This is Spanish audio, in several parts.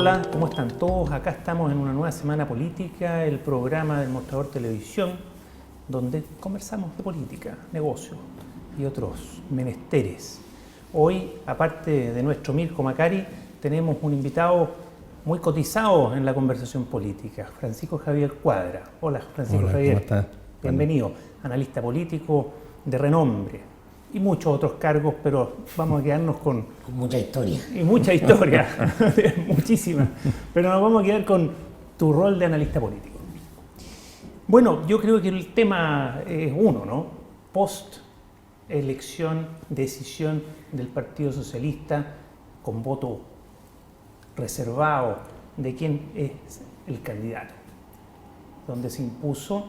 Hola, ¿cómo están todos? Acá estamos en una nueva semana política, el programa del Mostrador Televisión, donde conversamos de política, negocios y otros menesteres. Hoy, aparte de nuestro Mirko Macari, tenemos un invitado muy cotizado en la conversación política, Francisco Javier Cuadra. Hola, Francisco. Hola, Javier. ¿cómo estás? Bienvenido, analista político de renombre y muchos otros cargos, pero vamos a quedarnos con mucha historia. Y mucha historia, muchísima. Pero nos vamos a quedar con tu rol de analista político. Bueno, yo creo que el tema es uno, ¿no? Post-elección, decisión del Partido Socialista con voto reservado de quién es el candidato, donde se impuso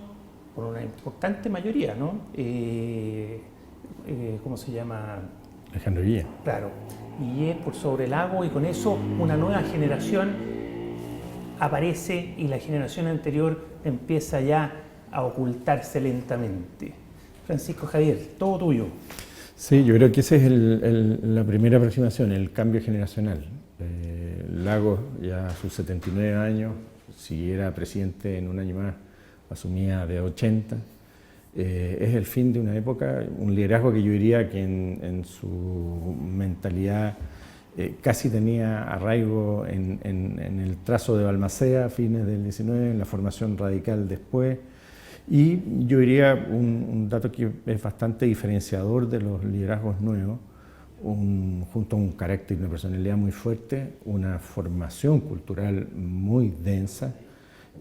por una importante mayoría, ¿no? ¿Cómo se llama? Alejandro Guía. Claro, y por sobre el agua, y con eso una nueva generación aparece y la generación anterior empieza ya a ocultarse lentamente. Francisco Javier, todo tuyo. Sí, yo creo que esa es la primera aproximación, el cambio generacional. Lagos, ya a sus 79 años, si era presidente en un año más, asumía de 80. Es el fin de una época, un liderazgo que yo diría que en su mentalidad casi tenía arraigo en el trazo de Balmaceda a fines del 19, en la formación radical después, y yo diría un dato que es bastante diferenciador de los liderazgos nuevos, junto a un carácter y una personalidad muy fuerte, una formación cultural muy densa,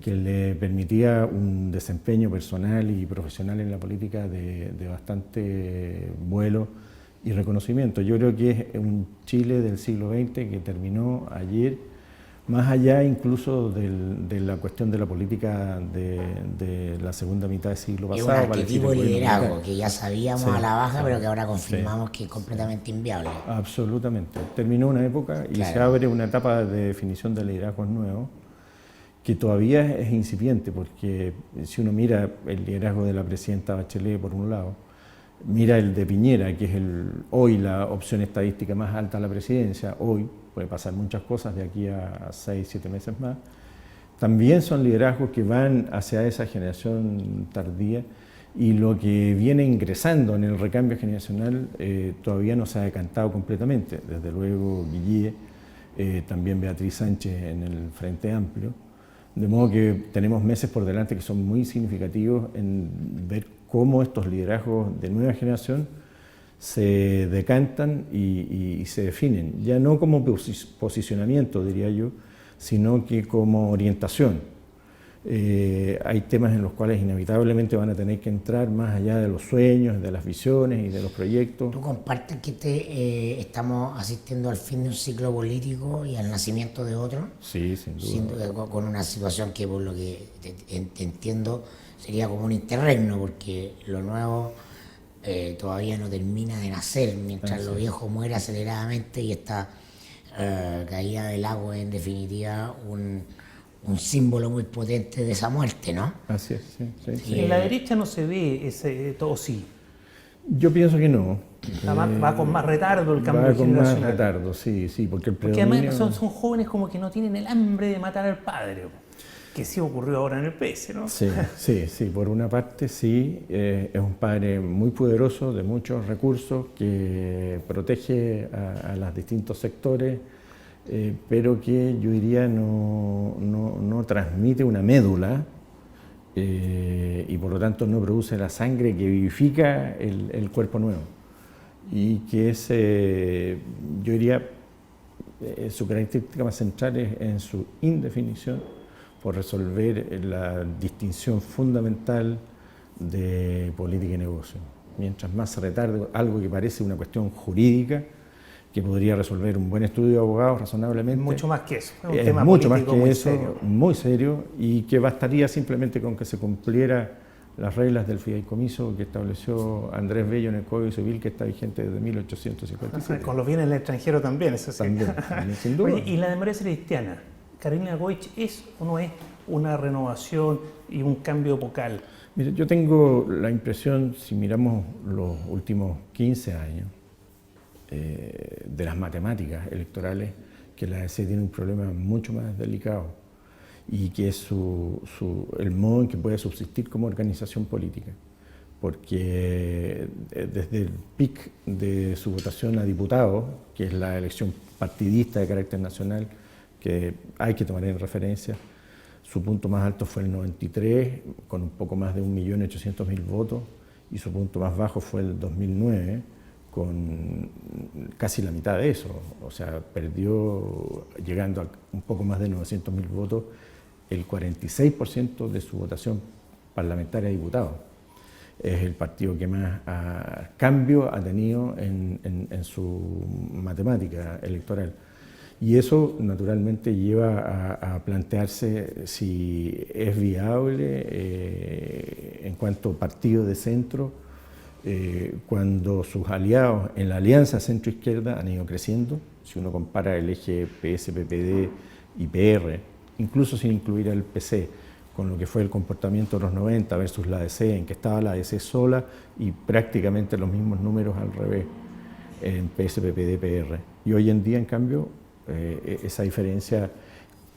que le permitía un desempeño personal y profesional en la política de bastante vuelo y reconocimiento. Yo creo que es un Chile del siglo XX que terminó ayer, más allá incluso de la cuestión de la política de la segunda mitad del siglo pasado. Es un arquetipo de liderazgo que ya sabíamos a la baja, pero que ahora confirmamos que es completamente inviable. Absolutamente. Terminó una época y se abre una etapa de definición de liderazgos nuevos, que todavía es incipiente, porque si uno mira el liderazgo de la presidenta Bachelet por un lado, mira el de Piñera, que es hoy la opción estadística más alta a la presidencia, hoy puede pasar muchas cosas de aquí a 6, 7 meses más, también son liderazgos que van hacia esa generación tardía, y lo que viene ingresando en el recambio generacional todavía no se ha decantado completamente. Desde luego Guille, también Beatriz Sánchez en el Frente Amplio. De modo que tenemos meses por delante que son muy significativos en ver cómo estos liderazgos de nueva generación se decantan y se definen, ya no como posicionamiento, diría yo, sino que como orientación. Hay temas en los cuales inevitablemente van a tener que entrar más allá de los sueños, de las visiones y de los proyectos. ¿Tú compartes que estamos asistiendo al fin de un ciclo político y al nacimiento de otro? Sí, sin duda. Con una situación que, por lo que te entiendo, sería como un interregno, porque lo nuevo todavía no termina de nacer, mientras lo viejo muere aceleradamente, y esta caída del agua es en definitiva un símbolo muy potente de esa muerte, ¿no? Así es, sí. En la derecha no se ve ese todo, sí. Yo pienso que no. Va con más retardo el cambio generacional. Va con más retardo, sí, porque el predominio... Porque además son jóvenes como que no tienen el hambre de matar al padre, que sí ocurrió ahora en el PS, ¿no? Sí, por una parte sí, es un padre muy poderoso, de muchos recursos, que protege a los distintos sectores, pero que yo diría no transmite una médula, y por lo tanto no produce la sangre que vivifica el cuerpo nuevo, y que es, yo diría, su característica más central es en su indefinición por resolver la distinción fundamental de política y negocio. Mientras más se retarde algo que parece una cuestión jurídica, que podría resolver un buen estudio de abogados razonablemente. Mucho más que eso. Es un tema mucho más que eso, muy serio, y que bastaría simplemente con que se cumpliera las reglas del fideicomiso que estableció Andrés Bello en el Código Civil, que está vigente desde 1857. Con los bienes del extranjero también, eso sí. También, sin duda. Oye, ¿y la democracia cristiana? ¿Carolina Goich es o no es una renovación y un cambio epocal? Mire, yo tengo la impresión, si miramos los últimos 15 años, de las matemáticas electorales, que la ADC tiene un problema mucho más delicado y que es el modo en que puede subsistir como organización política. Porque desde el pic de su votación a diputados, que es la elección partidista de carácter nacional, que hay que tomar en referencia, su punto más alto fue el 93, con un poco más de 1.800.000 votos, y su punto más bajo fue el 2009, con casi la mitad de eso. O sea, perdió, llegando a un poco más de 900.000 votos, el 46% de su votación parlamentaria de diputados. Es el partido que más cambio ha tenido en su matemática electoral. Y eso naturalmente lleva a plantearse si es viable en cuanto a partido de centro, cuando sus aliados en la alianza centro-izquierda han ido creciendo. Si uno compara el eje PS-PPD y PR, incluso sin incluir al PC, con lo que fue el comportamiento de los 90 versus la ADC, en que estaba la ADC sola y prácticamente los mismos números al revés en PS-PPD-PR. Y hoy en día, en cambio, esa diferencia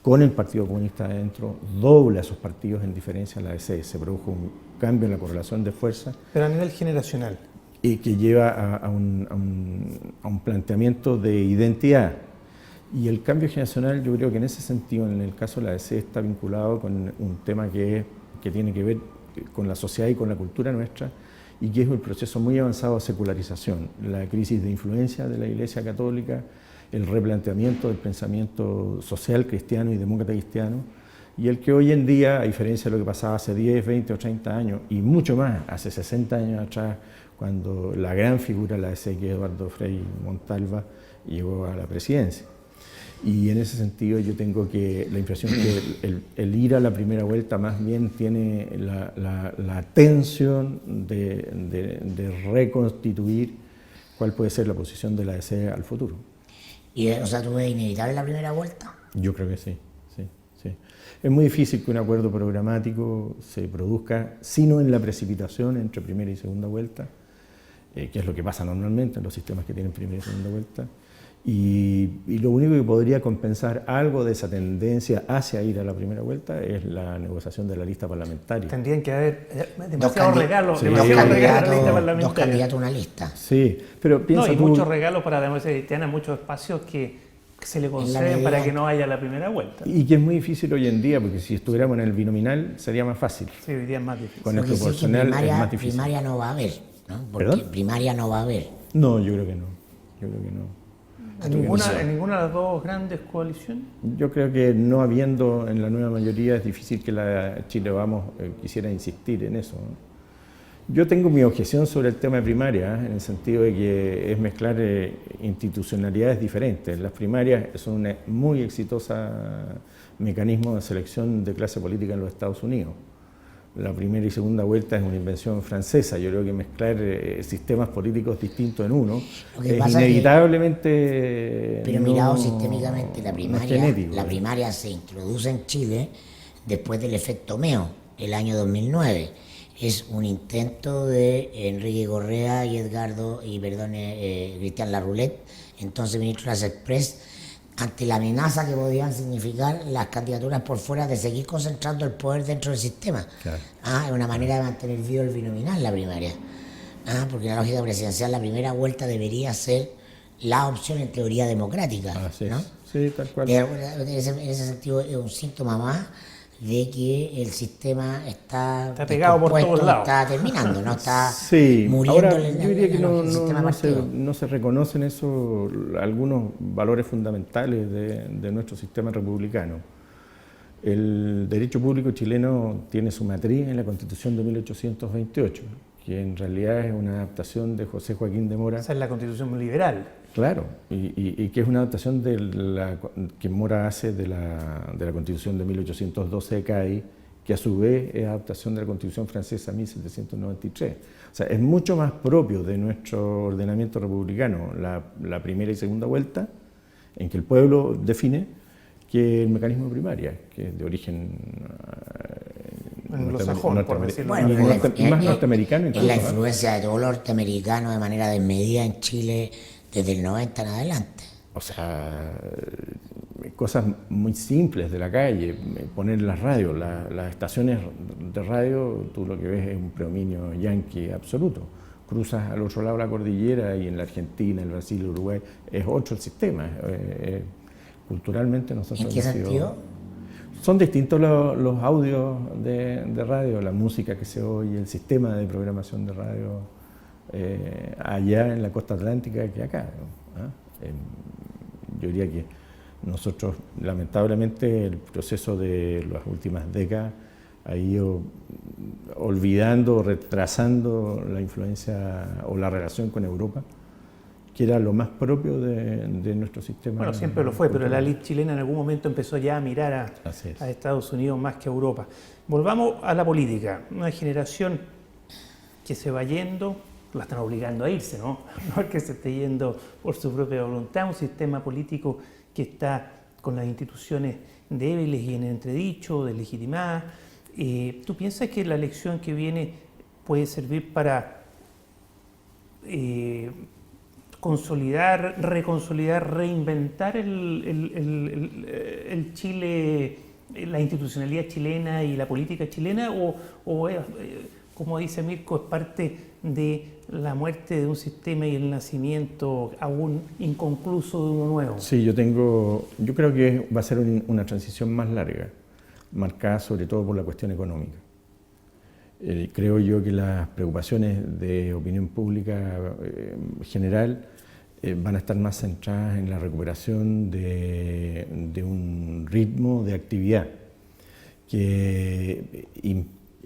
con el Partido Comunista adentro dobla a sus partidos en diferencia a la ADC. Se produjo un cambio en la correlación de fuerzas. Pero a nivel generacional. Y que lleva a un planteamiento de identidad. Y el cambio generacional, yo creo que en ese sentido, en el caso de la ADC, está vinculado con un tema que tiene que ver con la sociedad y con la cultura nuestra, y que es un proceso muy avanzado de secularización, la crisis de influencia de la Iglesia Católica, el replanteamiento del pensamiento social cristiano y demócrata cristiano, y el que hoy en día, a diferencia de lo que pasaba hace 10, 20 o 30 años, y mucho más, hace 60 años atrás, cuando la gran figura de la ADC, que es Eduardo Frei Montalva, llegó a la presidencia. Y en ese sentido yo tengo la impresión que el ir a la primera vuelta más bien tiene la tensión de reconstituir cuál puede ser la posición de la ADC al futuro. ¿Y, o sea, tú ves inevitable la primera vuelta? Yo creo que sí. Es muy difícil que un acuerdo programático se produzca, sino en la precipitación entre primera y segunda vuelta, que es lo que pasa normalmente en los sistemas que tienen primera y segunda vuelta. Y lo único que podría compensar algo de esa tendencia hacia ir a la primera vuelta es la negociación de la lista parlamentaria. Tendrían que haber demasiados regalos, sí, demasiados regalos a la lista parlamentaria. Dos candidatos a una lista. Sí, pero piensa no, y tú, muchos regalos para la democracia cristiana, muchos espacios que se le conceden para que no haya la primera vuelta. Y que es muy difícil hoy en día, porque si estuviéramos en el binominal sería más fácil. Sí, hoy día es más difícil. Con el proporcional es más difícil. Primaria no va a haber, ¿no? Porque ¿Perdón? primaria no va a haber. No, yo creo que no. ¿En ninguna de las dos grandes coaliciones? Yo creo que no habiendo en la nueva mayoría es difícil que la Chile Vamos quisiera insistir en eso, ¿no? Yo tengo mi objeción sobre el tema de primaria, en el sentido de que es mezclar institucionalidades diferentes. Las primarias son un muy exitoso mecanismo de selección de clase política en los Estados Unidos. La primera y segunda vuelta es una invención francesa. Yo creo que mezclar sistemas políticos distintos en uno es inevitablemente. Pero mirado sistémicamente, la primaria se introduce en Chile después del efecto Meo, el año 2009. Es un intento de Enrique Correa y Cristian Larroulet, entonces ministro de las Express, ante la amenaza que podían significar las candidaturas por fuera de seguir concentrando el poder dentro del sistema. Claro. Es una manera de mantener vivo el binominal, la primaria. Porque la lógica presidencial, la primera vuelta debería ser la opción en teoría democrática. ¿No? Sí, tal cual. En ese sentido es un síntoma más de que el sistema está pegado por todos lados. Está terminando, no está muriendo. Ahora, yo diría que no se reconocen eso, algunos valores fundamentales de nuestro sistema republicano. El derecho público chileno tiene su matriz en la Constitución de 1828, que en realidad es una adaptación de José Joaquín de Mora. Esa es la Constitución liberal. Claro, y que es una adaptación que Mora hace de la Constitución de 1812 de Cádiz, que a su vez es adaptación de la Constitución francesa 1793. O sea, es mucho más propio de nuestro ordenamiento republicano la primera y segunda vuelta, en que el pueblo define, que el mecanismo de primaria, que es de origen anglosajón, por decirlo más norteamericano. Es la influencia de todo lo norteamericano de manera desmedida en Chile desde el 90 en adelante. O sea, cosas muy simples de la calle, poner las radios, las estaciones de radio, tú lo que ves es un predominio yanqui absoluto. Cruzas al otro lado de la cordillera y en la Argentina, el Brasil, el Uruguay, es otro el sistema. Culturalmente nosotros... ¿En qué sentido? Son distintos los audios de radio, la música que se oye, el sistema de programación de radio allá en la costa atlántica que acá, ¿no? Yo diría que nosotros, lamentablemente, el proceso de las últimas décadas ha ido olvidando, retrasando la influencia o la relación con Europa, que era lo más propio de nuestro sistema. Bueno, siempre lo fue, cultural. pero la élite chilena en algún momento empezó ya a mirar a Estados Unidos más que a Europa. Volvamos a la política. Una generación que se va yendo, la están obligando a irse, ¿no? No es que se esté yendo por su propia voluntad, un sistema político que está con las instituciones débiles y en entredicho, deslegitimadas. ¿Tú piensas que la elección que viene puede servir para consolidar, reconsolidar, reinventar el Chile, la institucionalidad chilena y la política chilena? ¿O es, como dice Mirko, es parte de la muerte de un sistema y el nacimiento aún inconcluso de uno nuevo? Sí, yo creo que va a ser una transición más larga, marcada sobre todo por la cuestión económica. Creo yo que las preocupaciones de opinión pública general van a estar más centradas en la recuperación de un ritmo de actividad que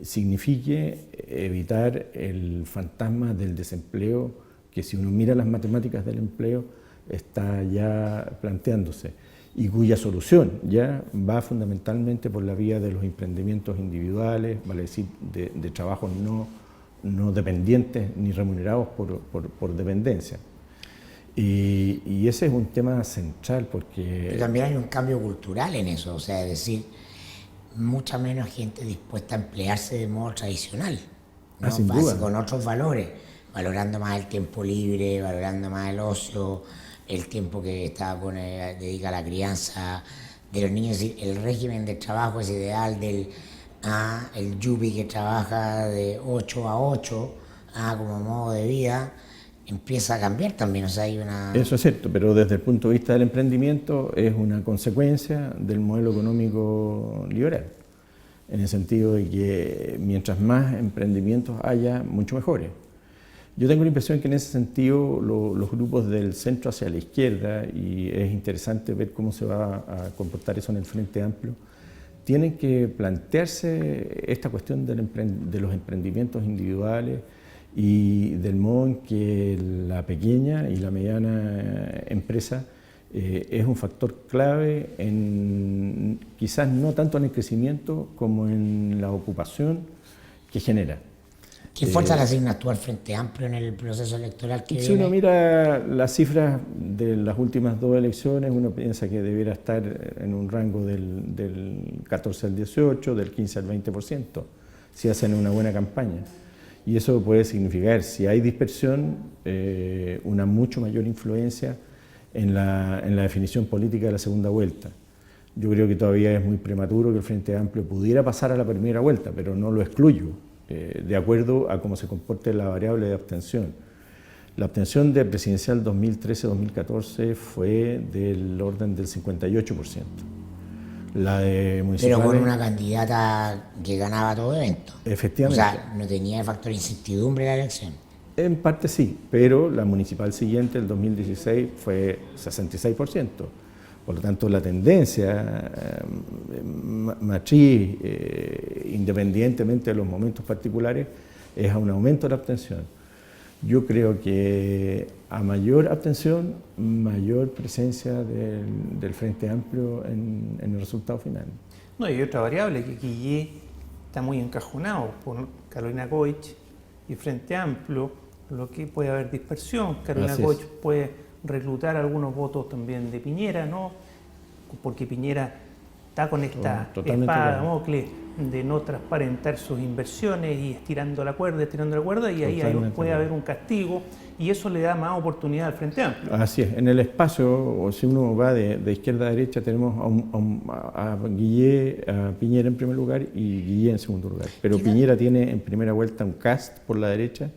signifique evitar el fantasma del desempleo, que si uno mira las matemáticas del empleo está ya planteándose, y cuya solución ya va fundamentalmente por la vía de los emprendimientos individuales, vale decir, de trabajos no dependientes ni remunerados por dependencia. Y ese es un tema central porque... Pero también hay un cambio cultural en eso, o sea, es decir, mucha menos gente dispuesta a emplearse de modo tradicional, ¿no? Sin duda. Con otros valores, valorando más el tiempo libre, valorando más el ocio, el tiempo que dedica a la crianza de los niños. Es decir, el régimen de trabajo es ideal del el yupi que trabaja de 8 a 8 como modo de vida, empieza a cambiar también. O sea, hay una... Eso es cierto, pero desde el punto de vista del emprendimiento es una consecuencia del modelo económico liberal, en el sentido de que mientras más emprendimientos haya, mucho mejores. Yo tengo la impresión que en ese sentido los grupos del centro hacia la izquierda, y es interesante ver cómo se va a comportar eso en el Frente Amplio, tienen que plantearse esta cuestión de los emprendimientos individuales y del modo en que la pequeña y la mediana empresa es un factor clave en, quizás no tanto en el crecimiento como en la ocupación que genera. ¿Qué fuerza le asignas tú al Frente Amplio en el proceso electoral que Si viene? uno mira las cifras de las últimas dos elecciones, uno piensa que debiera estar en un rango del 14 al 18, del 15 al 20%, si hacen una buena campaña. Y eso puede significar, si hay dispersión, una mucho mayor influencia en la definición política de la segunda vuelta. Yo creo que todavía es muy prematuro que el Frente Amplio pudiera pasar a la primera vuelta, pero no lo excluyo, de acuerdo a cómo se comporte la variable de abstención. La abstención de presidencial 2013-2014 fue del orden del 58%. La de municipales... Pero con una candidata que ganaba todo evento. Efectivamente. O sea, no tenía factor de incertidumbre la elección. En parte sí, pero la municipal siguiente, el 2016, fue 66%. Por lo tanto, la tendencia matriz, independientemente de los momentos particulares, es a un aumento de la abstención. Yo creo que a mayor abstención, mayor presencia del Frente Amplio en el resultado final. No, y hay otra variable, que Quillé está muy encajonado por Carolina Goich y Frente Amplio, lo que puede haber dispersión. Carolina Goich puede reclutar algunos votos también de Piñera, ¿no? Porque Piñera está con esta Totalmente espada de claro. Damocles de no transparentar sus inversiones y estirando la cuerda, y ahí puede haber un castigo y eso le da más oportunidad al Frente Amplio. Así es, en el espacio, o si uno va de izquierda a derecha, tenemos a Piñera en primer lugar y Guillé en segundo lugar. Pero Piñera tiene en primera vuelta un Kast por la derecha,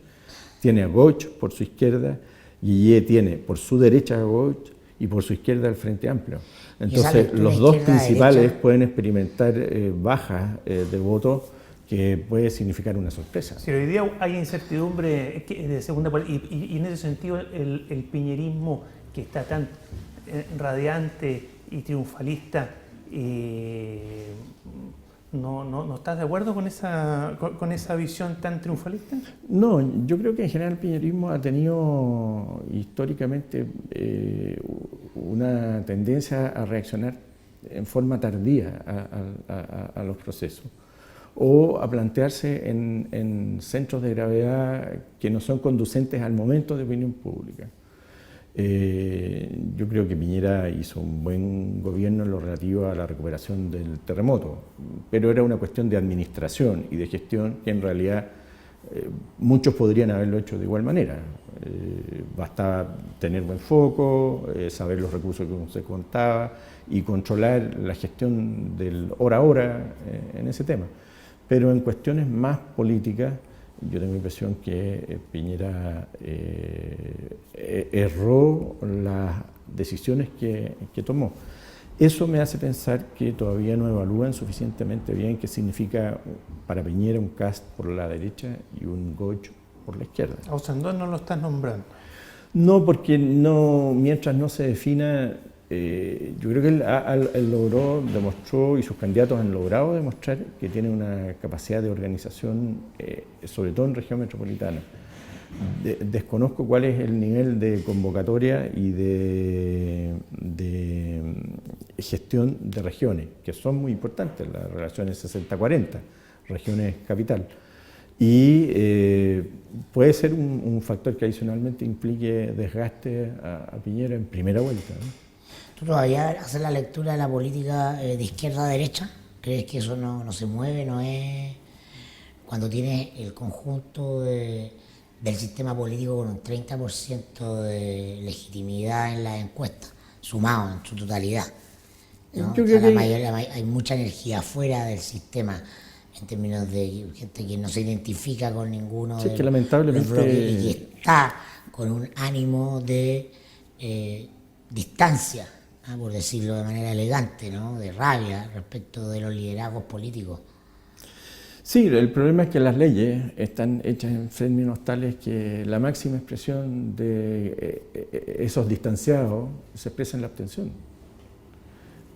tiene a Goich por su izquierda, Guillé tiene por su derecha a Goich y por su izquierda al Frente Amplio. Entonces, los dos principales pueden experimentar bajas de votos que puede significar una sorpresa. Si hoy día hay incertidumbre de segunda y en ese sentido el piñerismo que está tan radiante y triunfalista, ¿no estás de acuerdo con esa visión tan triunfalista? No, yo creo que en general el piñerismo ha tenido históricamente una tendencia a reaccionar en forma tardía a los procesos o a plantearse en centros de gravedad que no son conducentes al momento de opinión pública. Yo creo que Piñera hizo un buen gobierno en lo relativo a la recuperación del terremoto, pero era una cuestión de administración y de gestión que en realidad muchos podrían haberlo hecho de igual manera. Bastaba tener buen foco, saber los recursos que se contaba y controlar la gestión del hora a hora en ese tema. Pero en cuestiones más políticas, yo tengo la impresión que Piñera erró las decisiones que tomó. Eso me hace pensar que todavía no evalúan suficientemente bien qué significa para Piñera un Kast por la derecha y un Goich por la izquierda. A Ossandón no lo estás nombrando. No, porque mientras no se defina, yo creo que él demostró y sus candidatos han logrado demostrar que tiene una capacidad de organización, sobre todo en región metropolitana. Desconozco cuál es el nivel de convocatoria y de gestión de regiones, que son muy importantes, las relaciones 60-40, regiones capital. Y puede ser un factor que adicionalmente implique desgaste a Piñera en primera vuelta, ¿no? ¿Tú todavía haces la lectura de la política de izquierda a derecha? ¿Crees que eso no se mueve, no es cuando tienes el conjunto del sistema político con un 30% de legitimidad en las encuestas, sumado en su totalidad, ¿no? Yo creo hay mucha energía fuera del sistema en términos de gente que no se identifica con ninguno sí, que lamentablemente y que está con un ánimo de distancia, ¿no? Por decirlo de manera elegante, ¿no? De rabia respecto de los liderazgos políticos. Sí, el problema es que las leyes están hechas en términos tales que la máxima expresión de esos distanciados se expresa en la abstención.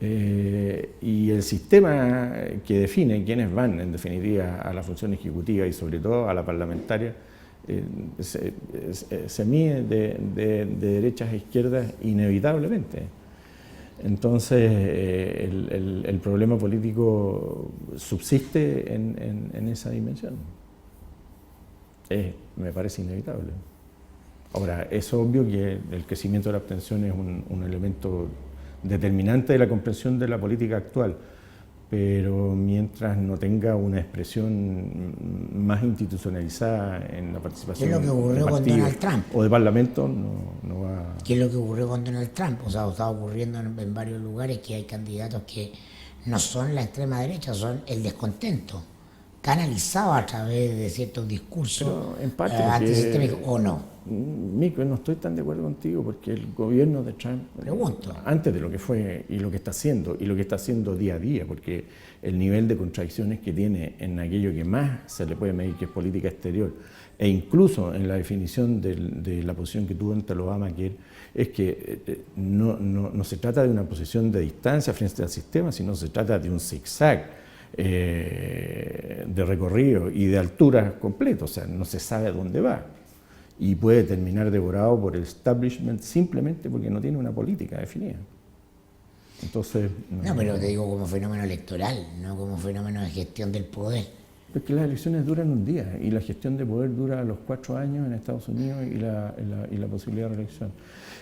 Y el sistema que define quiénes van, en definitiva, a la función ejecutiva y sobre todo a la parlamentaria, se mide de derechas a izquierdas inevitablemente. Entonces, el problema político subsiste en esa dimensión. Me parece inevitable. Ahora, es obvio que el crecimiento de la abstención es un elemento determinante de la comprensión de la política actual, pero mientras no tenga una expresión más institucionalizada en la participación ¿Qué es lo que ocurrió con Donald Trump? O de parlamento, no va... ¿Qué es lo que ocurrió con Donald Trump? O sea, está ocurriendo en varios lugares que hay candidatos que no son la extrema derecha, son el descontento, canalizado a través de ciertos discursos antisistémicos, ¿o no? Mico, no estoy tan de acuerdo contigo porque el gobierno de Trump, antes de lo que fue y lo que está haciendo día a día, porque el nivel de contradicciones que tiene en aquello que más se le puede medir, que es política exterior, e incluso en la definición de la posición que tuvo ante el Obamacare, es que no se trata de una posición de distancia frente al sistema, sino se trata de un zigzag de recorrido y de altura completo, o sea, no se sabe a dónde va. Y puede terminar devorado por el establishment simplemente porque no tiene una política definida. Entonces... No, pero te digo como fenómeno electoral, no como fenómeno de gestión del poder. Porque las elecciones duran un día y la gestión de poder dura los 4 años en Estados Unidos y la posibilidad de reelección.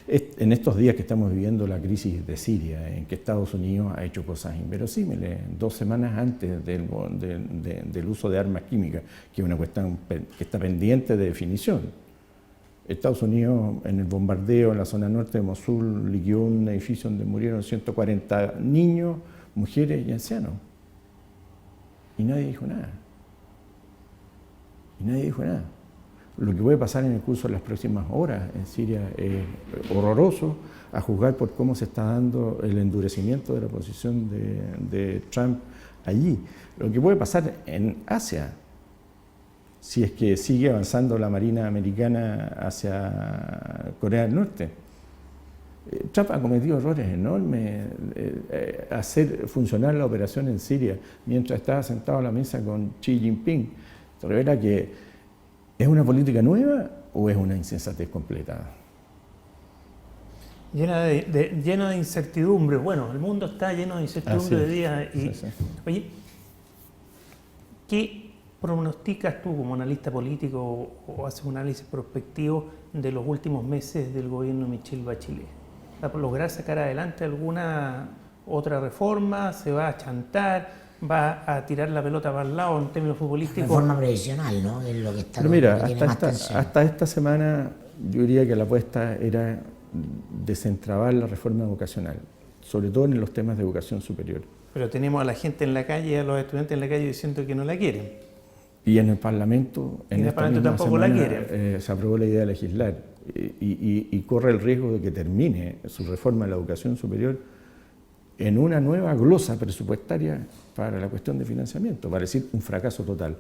En estos días que estamos viviendo la crisis de Siria, en que Estados Unidos ha hecho cosas inverosímiles, 2 semanas antes del uso de armas químicas, que es una cuestión que está pendiente de definición. Estados Unidos, en el bombardeo en la zona norte de Mosul, liquidó un edificio donde murieron 140 niños, mujeres y ancianos. Y nadie dijo nada. Lo que puede pasar en el curso de las próximas horas en Siria es horroroso, a juzgar por cómo se está dando el endurecimiento de la posición de Trump allí. Lo que puede pasar en Asia, si es que sigue avanzando la Marina americana hacia Corea del Norte. Trump ha cometido errores enormes. Hacer funcionar la operación en Siria mientras estaba sentado a la mesa con Xi Jinping revela que ¿es una política nueva o es una insensatez completa? Llena de incertidumbre. Bueno, el mundo está lleno de incertidumbre de día. Y, sí. Oye, ¿qué pronosticas tú como analista político o haces un análisis prospectivo de los últimos meses del gobierno de Michelle Bachelet? ¿Va a lograr sacar adelante alguna otra reforma? ¿Se va a chantar? ¿Va a tirar la pelota para el lado en términos futbolísticos? Reforma previsional, ¿no? Es lo que está. Pero mira, hasta esta semana yo diría que la apuesta era desentrabar la reforma educacional, sobre todo en los temas de educación superior. Pero tenemos a la gente en la calle, a los estudiantes en la calle diciendo que no la quieren. Y en el Parlamento, tampoco semana, la quieren. Se aprobó la idea de legislar y corre el riesgo de que termine su reforma de la educación superior en una nueva glosa presupuestaria para la cuestión de financiamiento, para decir un fracaso total.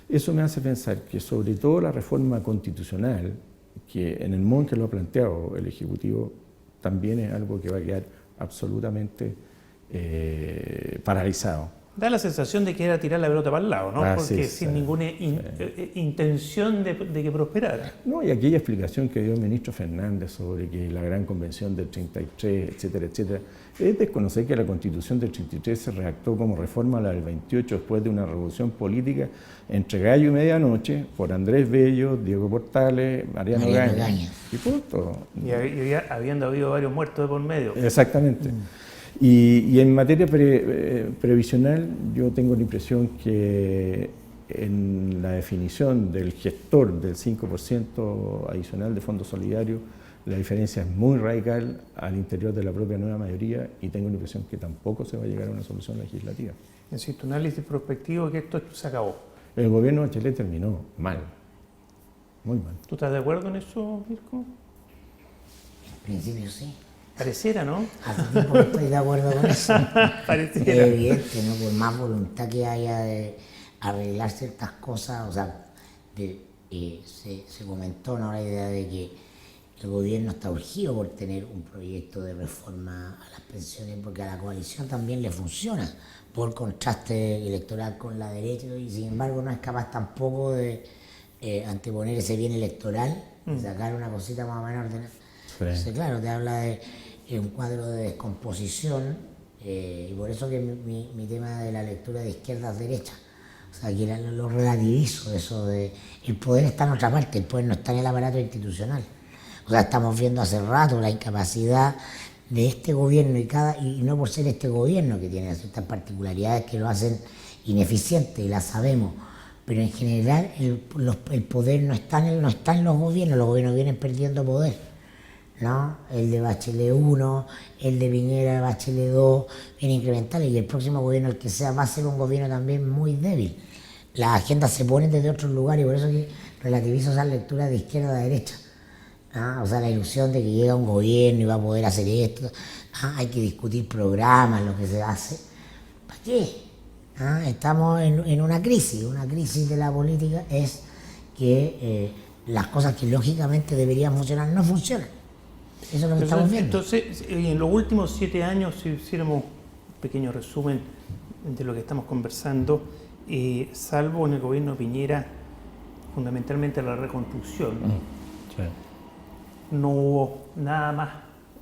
Eso me hace pensar que sobre todo la reforma constitucional, que en el modo en que lo ha planteado el Ejecutivo, también es algo que va a quedar absolutamente paralizado. Da la sensación de que era tirar la pelota para el lado, ¿no? Porque sin ninguna intención de que prosperara. No, y aquella explicación que dio el ministro Fernández sobre que la gran convención del 33, etcétera, etcétera, es desconocer que la Constitución del 33 se redactó como reforma a la del 28 después de una revolución política entre gallo y medianoche por Andrés Bello, Diego Portales, Mariano Gaña. Y punto. Y habiendo habido varios muertos de por medio. Exactamente. Y en materia previsional, yo tengo la impresión que en la definición del gestor del 5% adicional de Fondo Solidario, la diferencia es muy radical al interior de la propia nueva mayoría y tengo la impresión que tampoco se va a llegar a una solución legislativa. En tu análisis prospectivo que esto se acabó. El gobierno de Bachelet terminó mal, muy mal. ¿Tú estás de acuerdo en eso, Mirko? En principio sí. Pareciera, ¿no? Hace tiempo que estoy de acuerdo con eso. Pareciera. Es evidente, ¿no? Por más voluntad que haya de arreglar ciertas cosas, o sea, se comentó, ¿no?, la idea de que el gobierno está urgido por tener un proyecto de reforma a las pensiones, porque a la coalición también le funciona, por contraste electoral con la derecha, y sin embargo no es capaz tampoco de anteponer ese bien electoral y sacar una cosita más o menos ordenada. Sí. Entonces, claro, te habla de un cuadro de descomposición, y por eso que mi tema de la lectura de izquierdas-derechas, o sea, que lo relativizo, eso de el poder está en otra parte, el poder no está en el aparato institucional. O sea, estamos viendo hace rato la incapacidad de este gobierno y no por ser este gobierno que tiene ciertas particularidades que lo hacen ineficiente, y las sabemos, pero en general el poder no está en los gobiernos vienen perdiendo poder. ¿No? El de Bachelet 1, el de Piñera de Bachelet 2, viene incremental, y el próximo gobierno, el que sea, va a ser un gobierno también muy débil. Las agendas se ponen desde otros lugares, y por eso que relativizo esa lectura de izquierda a derecha. O sea, la ilusión de que llega un gobierno y va a poder hacer esto, hay que discutir programas, lo que se hace. ¿Para qué? Estamos en una crisis de la política es que las cosas que lógicamente deberían funcionar no funcionan. Eso es lo que estamos viendo. Entonces, en los últimos 7 años, si hiciéramos un pequeño resumen de lo que estamos conversando, salvo en el gobierno de Piñera, fundamentalmente la reconstrucción, no hubo nada más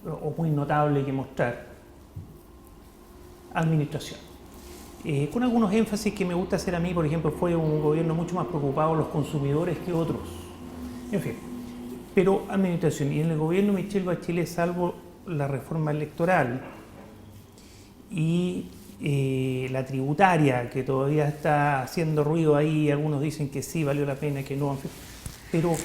o muy notable que mostrar. Administración. con algunos énfasis que me gusta hacer a mí. Por ejemplo, fue un gobierno mucho más preocupado por los consumidores que otros. En fin, pero administración. Y en el gobierno de Michelle Bachelet, salvo la reforma electoral y la tributaria, que todavía está haciendo ruido ahí, algunos dicen que sí, valió la pena, que no, en fin, pero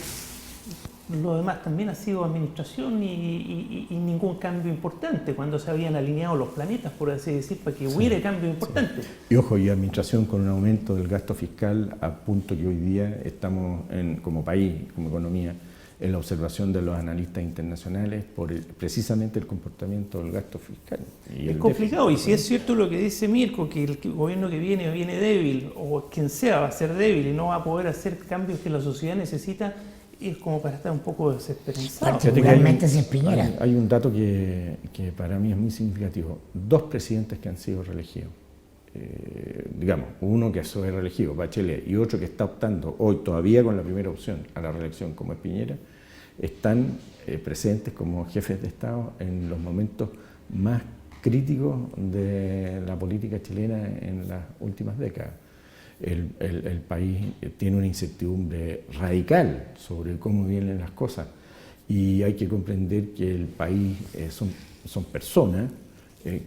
lo demás también ha sido administración y ningún cambio importante, cuando se habían alineado los planetas, por así decir, para que hubiera cambio importante. Sí. Y ojo, y administración con un aumento del gasto fiscal a punto que hoy día estamos como país, como economía, en la observación de los analistas internacionales por precisamente el comportamiento del gasto fiscal. Es complicado, y si es cierto lo que dice Mirko, que el gobierno que viene débil, o quien sea va a ser débil y no va a poder hacer cambios que la sociedad necesita, es como para estar un poco desesperanzado. Particularmente si es Piñera. Hay un dato que para mí es muy significativo. 2 presidentes que han sido reelegidos. Digamos, uno que fue reelegido, Bachelet, y otro que está optando hoy todavía con la primera opción a la reelección, como es Piñera, están presentes como jefes de Estado en los momentos más críticos de la política chilena en las últimas décadas. El país tiene una incertidumbre radical sobre cómo vienen las cosas, y hay que comprender que el país son personas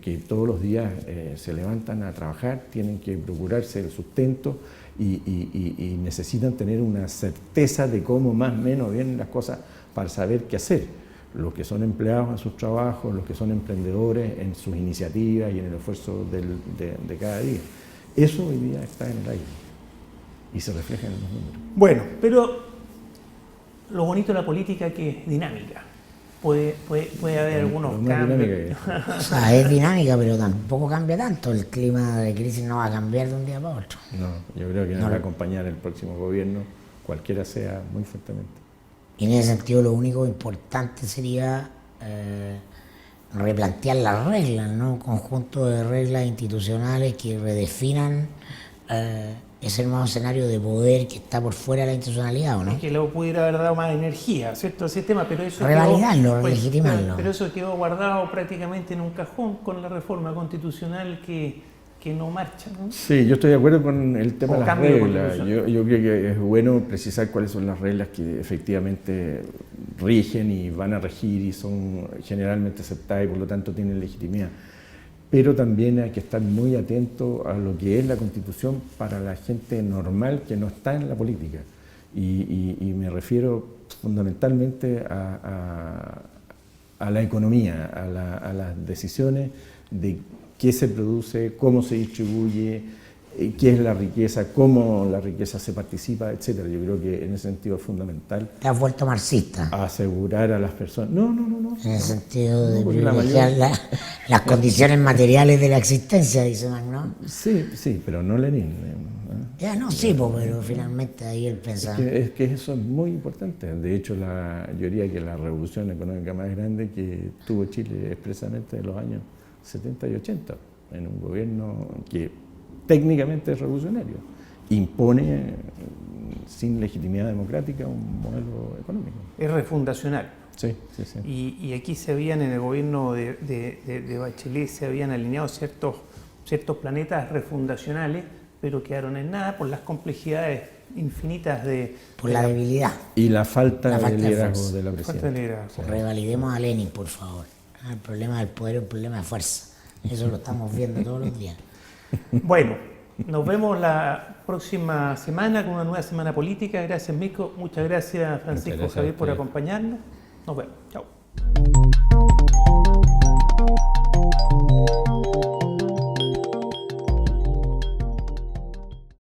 que todos los días se levantan a trabajar, tienen que procurarse el sustento y necesitan tener una certeza de cómo más o menos vienen las cosas para saber qué hacer. Los que son empleados en sus trabajos, los que son emprendedores en sus iniciativas y en el esfuerzo de cada día. Eso hoy día está en el aire y se refleja en los números. Bueno, pero lo bonito de la política es que es dinámica. Puede haber algunos cambios. O sea, es dinámica, pero tampoco cambia tanto. El clima de crisis no va a cambiar de un día para otro. No, yo creo que nos va a acompañar el próximo gobierno, cualquiera sea, muy fuertemente. Y en ese sentido lo único importante sería replantear las reglas, ¿no? Un conjunto de reglas institucionales que redefinan ese nuevo escenario de poder que está por fuera de la institucionalidad, ¿o no? Es que lo pudiera haber dado más energía, ¿cierto? El sistema, pero eso revalidarlo, legitimarlo. Pero eso quedó guardado prácticamente en un cajón con la reforma constitucional que no marcha, ¿no? Sí, yo estoy de acuerdo con el tema de las reglas. Yo creo que es bueno precisar cuáles son las reglas que efectivamente rigen y van a regir y son generalmente aceptadas y por lo tanto tienen legitimidad. Pero también hay que estar muy atento a lo que es la Constitución para la gente normal que no está en la política. Y me refiero fundamentalmente a la economía, a las decisiones de qué se produce, cómo se distribuye, qué es la riqueza, cómo la riqueza se participa, etc. Yo creo que en ese sentido es fundamental. ¿Te has vuelto marxista? Asegurar a las personas. No. En el sentido de privilegiar las condiciones materiales de la existencia, dice Marx, ¿no? Sí, pero no Lenin. Ya no, sí, pero finalmente ahí el pensamiento. Es que eso es muy importante. De hecho, yo diría que la revolución económica más grande que tuvo Chile expresamente en los años 70 y 80, en un gobierno que técnicamente es revolucionario, impone sin legitimidad democrática un modelo económico. Es refundacional. Sí. Y aquí se habían, en el gobierno de Bachelet, se habían alineado ciertos planetas refundacionales, pero quedaron en nada por las complejidades infinitas por la debilidad. Y la falta de liderazgo de la presidenta. Revalidemos a Lenin, por favor. El problema del poder es un problema de fuerza. Eso lo estamos viendo todos los días. Bueno, nos vemos la próxima semana con una nueva semana política. Gracias, Mirko. Muchas gracias, Francisco Javier, por acompañarnos. Nos vemos. Chao.